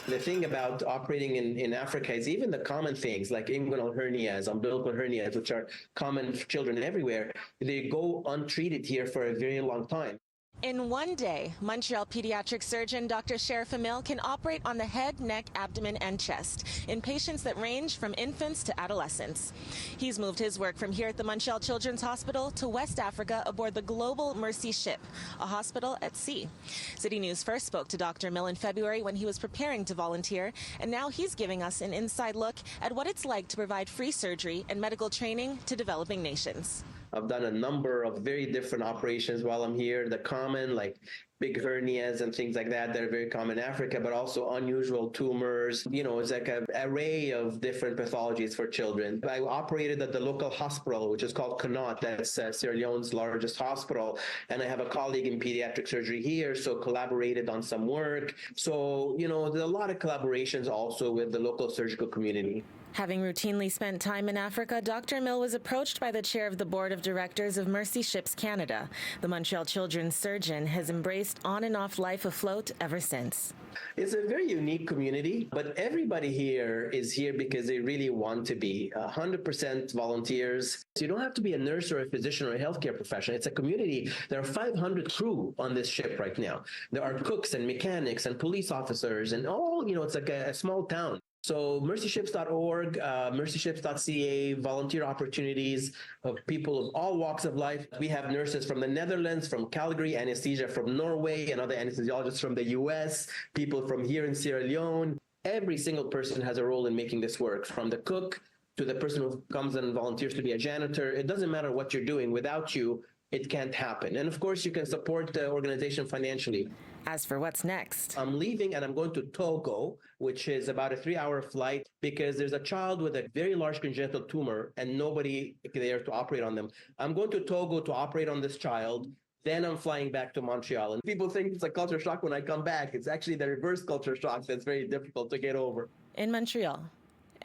The thing about operating in Africa is even the common things like inguinal hernias, umbilical hernias, which are common for children everywhere, they go untreated here for a very long time. In one day, Montreal pediatric surgeon Dr. Sheriff Emil can operate on the head, neck, abdomen, and chest in patients that range from infants to adolescents. He's moved his work from here at the Montreal Children's Hospital to West Africa aboard the Global Mercy ship, a hospital at sea. City News first spoke to Dr. Emil in February when he was preparing to volunteer, and now he's giving us an inside look at what it's like to provide free surgery and medical training to developing nations. I've done a number of very different operations while I'm here. The common, like big hernias and things like that are very common in Africa, but also unusual tumors. It's like an array of different pathologies for children. I operated at the local hospital, which is called Connaught. That's Sierra Leone's largest hospital. And I have a colleague in pediatric surgery here, so collaborated on some work. So, there's a lot of collaborations also with the local surgical community. Having routinely spent time in Africa, Dr. Emil was approached by the chair of the board of directors of Mercy Ships Canada. The Montreal children's surgeon has embraced on and off life afloat ever since. It's a very unique community, but everybody here is here because they really want to be 100% volunteers. So you don't have to be a nurse or a physician or a healthcare professional. It's a community. There are 500 crew on this ship right now. There are cooks and mechanics and police officers and all, it's like a small town. So mercyships.org, mercyships.ca, volunteer opportunities of people of all walks of life. We have nurses from the Netherlands, from Calgary, anesthesia from Norway, and other anesthesiologists from the US, people from here in Sierra Leone. Every single person has a role in making this work, from the cook to the person who comes and volunteers to be a janitor. It doesn't matter what you're doing. Without you, it can't happen. And of course, you can support the organization financially. As for what's next, I'm leaving and I'm going to Togo, which is about a 3-hour flight, because there's a child with a very large congenital tumor and nobody there to operate on them. I'm going to Togo to operate on this child. Then I'm flying back to Montreal. And people think it's a culture shock when I come back. It's actually the reverse culture shock that's very difficult to get over. in Montreal,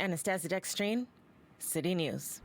Anastasia Dextrine, City News.